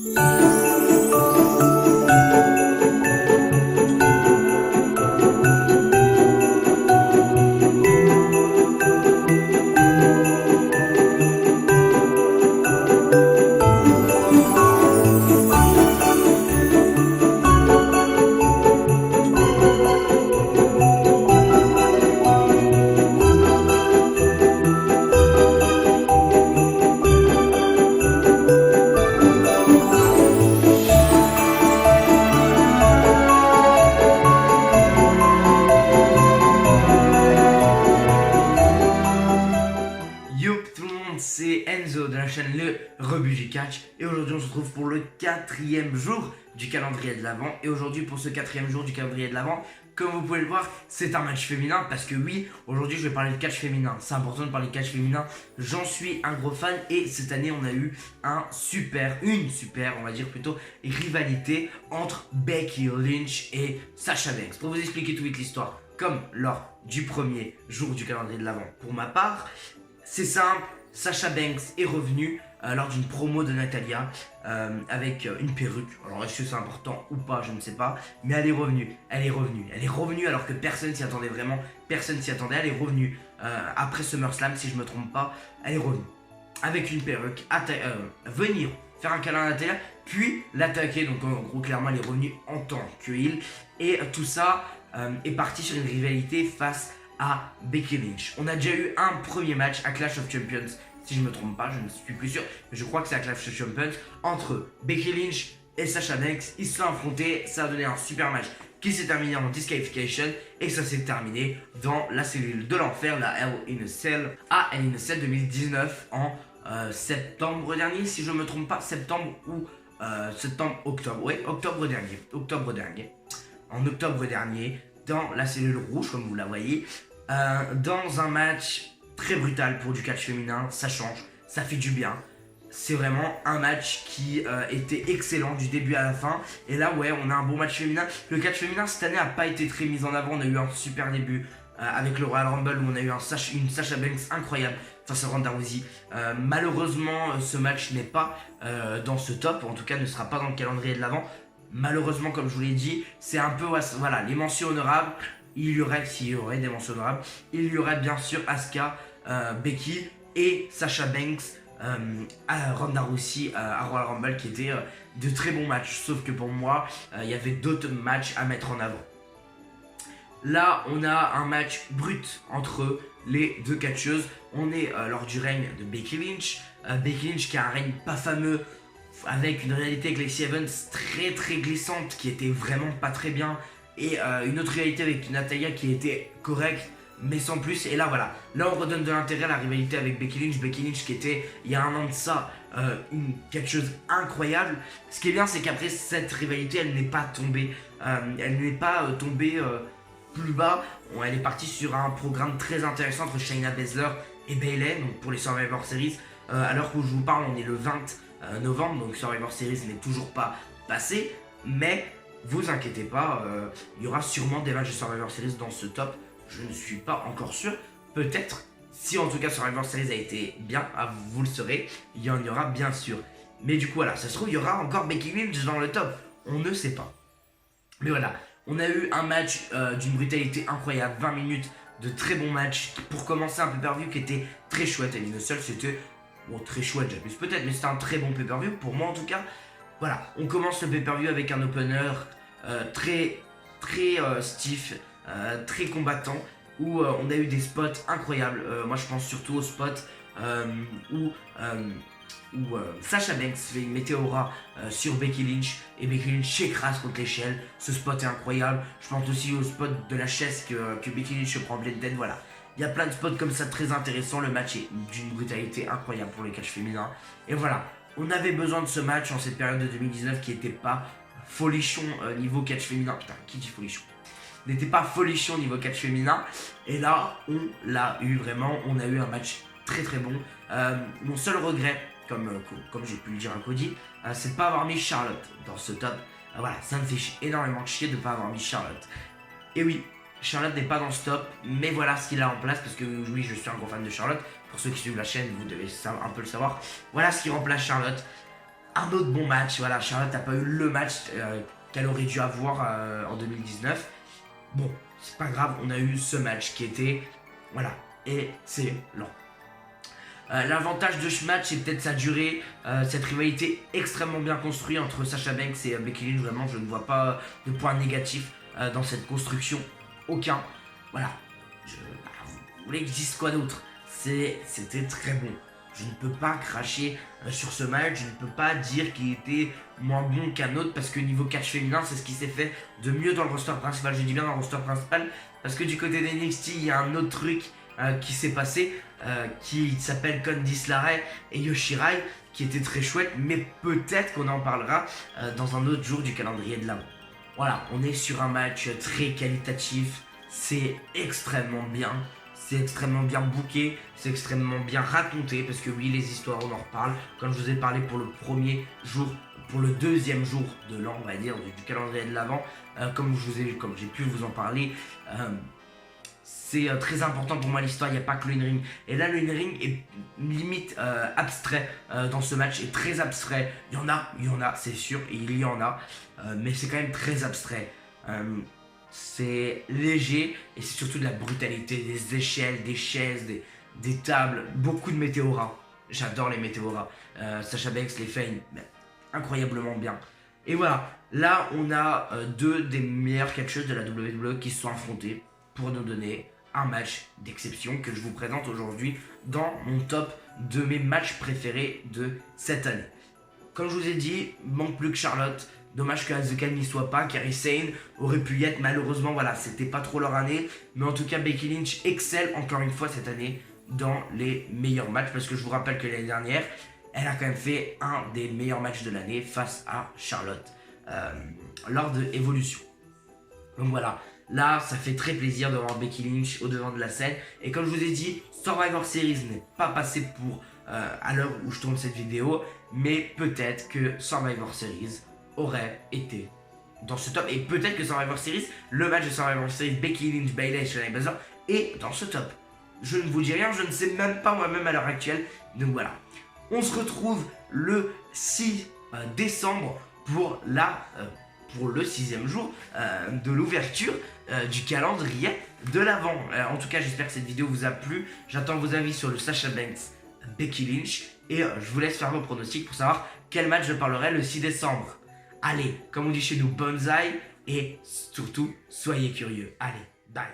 Yo tout le monde, c'est Enzo de la chaîne Le Rebut du Catch et aujourd'hui on se retrouve pour le 4e jour du calendrier de l'Avent. Et aujourd'hui pour ce 4e jour du calendrier de l'Avent, comme vous pouvez le voir, c'est un match féminin parce que oui, aujourd'hui je vais parler de catch féminin. C'est important de parler de catch féminin, j'en suis un gros fan et cette année on a eu une super, on va dire plutôt, rivalité entre Becky Lynch et Sasha Banks. Pour vous expliquer tout vite l'histoire, comme lors du premier jour du calendrier de l'Avent pour ma part, c'est simple, Sasha Banks est revenue lors d'une promo de Natalia avec une perruque. Alors est-ce que c'est important ou pas, je ne sais pas, mais elle est revenue alors que personne s'y attendait vraiment, elle est revenue après SummerSlam si je me trompe pas, elle est revenue avec une perruque, venir faire un câlin à Natalia, puis l'attaquer, donc en gros clairement elle est revenue en tant que heel, et tout ça est parti sur une rivalité face à Becky Lynch. On a déjà eu un premier match à Clash of Champions, si je me trompe pas, je ne suis plus sûr, mais je crois que c'est à Clash of Champions, entre Becky Lynch et Sasha Banks. Ils se sont affrontés, ça a donné un super match qui s'est terminé en disqualification et ça s'est terminé dans la cellule de l'enfer, la Hell in a Cell, à Hell in a Cell 2019 en septembre dernier, si je me trompe pas, octobre dernier, en octobre dernier, dans la cellule rouge, comme vous la voyez, dans un match très brutal pour du catch féminin. Ça change, ça fait du bien. C'est vraiment un match qui était excellent du début à la fin. Et là, ouais, on a un bon match féminin. Le catch féminin cette année n'a pas été très mis en avant. On a eu un super début avec le Royal Rumble où on a eu une Sasha Banks incroyable face à Ronda Rousey. Malheureusement, ce match n'est pas dans ce top, ou en tout cas ne sera pas dans le calendrier de l'Avent. Malheureusement, comme je vous l'ai dit, c'est un peu, voilà, les mentions honorables. S'il y aurait des mentions honorables, il y aurait bien sûr Asuka, Becky et Sasha Banks à Ronda Rousey à Royal Rumble, qui étaient de très bons matchs. Sauf que pour moi, il y avait d'autres matchs à mettre en avant. Là, on a un match brut entre les deux catcheuses. On est lors du règne de Becky Lynch. Becky Lynch qui a un règne pas fameux, avec une réalité avec Lacey Evans très glissante qui était vraiment pas très bien, et une autre réalité avec Natalia qui était correcte mais sans plus. Et là voilà, là on redonne de l'intérêt à la rivalité avec Becky Lynch qui était il y a un an de ça une catcheuse incroyable. Ce qui est bien, c'est qu'après cette rivalité elle n'est pas tombée plus bas. Elle est partie sur un programme très intéressant entre Shayna Baszler et Bayley, donc pour les Survivor Series. Alors que je vous parle, on est le 20 novembre, donc Survivor Series n'est toujours pas passé, mais vous inquiétez pas, il y aura sûrement des matchs de Survivor Series dans ce top. Je ne suis pas encore sûr, peut-être, si en tout cas Survivor Series a été bien, vous le saurez, il y en aura bien sûr. Mais du coup voilà, ça se trouve il y aura encore Becky Lynch dans le top, on ne sait pas. Mais voilà, on a eu un match d'une brutalité incroyable, 20 minutes de très bons matchs pour commencer un pay-per-view qui était très chouette. Et le seul c'était, bon, très chouette, j'abuse peut-être, mais c'était un très bon pay-per-view pour moi en tout cas. Voilà, on commence le pay-per-view avec un opener très stiff, très combattant, où on a eu des spots incroyables. Moi je pense surtout au spot où Sasha Banks fait une météora sur Becky Lynch et Becky Lynch s'écrase contre l'échelle. Ce spot est incroyable. Je pense aussi au spot de la chaise que Becky Lynch se prend Blade Dead. Voilà, il y a plein de spots comme ça très intéressants. Le match est d'une brutalité incroyable pour les catch féminins. Et voilà, on avait besoin de ce match en cette période de 2019 qui n'était pas folichon niveau catch féminin. Putain, qui dit folichon? N'était pas folichon niveau catch féminin. Et là, on l'a eu vraiment. On a eu un match très bon. Mon seul regret, comme j'ai pu le dire à Cody, c'est de ne pas avoir mis Charlotte dans ce top. Voilà, ça me fait énormément chier de ne pas avoir mis Charlotte. Et oui, Charlotte n'est pas dans ce top, mais voilà ce qu'il a en place, parce que oui, je suis un gros fan de Charlotte. Pour ceux qui suivent la chaîne, vous devez un peu le savoir. Voilà ce qui remplace Charlotte. un autre bon match. Voilà, Charlotte n'a pas eu le match qu'elle aurait dû avoir en 2019. Bon, c'est pas grave, on a eu ce match qui était, voilà, excellent. L'avantage de ce match, c'est peut-être sa durée, cette rivalité extrêmement bien construite entre Sasha Banks et Becky Lynch. Vraiment, je ne vois pas de point négatif dans cette construction. Aucun. Voilà. Vous voulez que je dise quoi d'autre? C'était très bon. Je ne peux pas cracher sur ce match, je ne peux pas dire qu'il était moins bon qu'un autre parce que niveau catch féminin, c'est ce qui s'est fait de mieux dans le roster principal. Je dis bien dans le roster principal parce que du côté des NXT, il y a un autre truc qui s'est passé qui s'appelle Candice LeRae et Yoshirai qui était très chouette, mais peut-être qu'on en parlera dans un autre jour du calendrier de l'avant. Voilà, on est sur un match très qualitatif, c'est extrêmement bien. C'est extrêmement bien booké, c'est extrêmement bien raconté, parce que oui, les histoires, on en reparle. Comme je vous ai parlé pour le premier jour, pour le deuxième jour de l'an, on va dire, du calendrier de l'Avent, comme j'ai pu vous en parler, c'est très important pour moi l'histoire, il n'y a pas que le in-ring. Et là, le in-ring est limite abstrait dans ce match, est très abstrait. Il y en a, c'est sûr, et il y en a, mais c'est quand même très abstrait. C'est léger et c'est surtout de la brutalité, des échelles, des chaises, des tables, beaucoup de météoras. J'adore les météoras. Sasha Banks les fait incroyablement bien. Et voilà, là on a deux des meilleurs catcheuses de la WWE qui se sont affrontés pour nous donner un match d'exception que je vous présente aujourd'hui dans mon top de mes matchs préférés de cette année. Comme je vous ai dit, manque plus que Charlotte. Dommage que Asuka n'y soit pas, Kairi Sane aurait pu y être, malheureusement, voilà, c'était pas trop leur année. Mais en tout cas, Becky Lynch excelle encore une fois cette année dans les meilleurs matchs. Parce que je vous rappelle que l'année dernière, elle a quand même fait un des meilleurs matchs de l'année face à Charlotte lors de Evolution. Donc voilà, là, ça fait très plaisir de voir Becky Lynch au devant de la scène. Et comme je vous ai dit, Survivor Series n'est pas passé pour à l'heure où je tourne cette vidéo. Mais peut-être que Survivor Series aurait été dans ce top, et peut-être que Survivor Series, le match de Survivor Series Becky Lynch, Bayley et Shayna Baszler est dans ce top. Je ne vous dis rien, je ne sais même pas moi-même à l'heure actuelle. Donc voilà, on se retrouve le 6 décembre pour le 6e jour de l'ouverture du calendrier de l'Avent. En tout cas, j'espère que cette vidéo vous a plu. J'attends vos avis sur le Sasha Banks Becky Lynch et je vous laisse faire vos pronostics pour savoir quel match je parlerai le 6 décembre. Allez, comme on dit chez nous, bonsaï et surtout, soyez curieux. Allez, bye.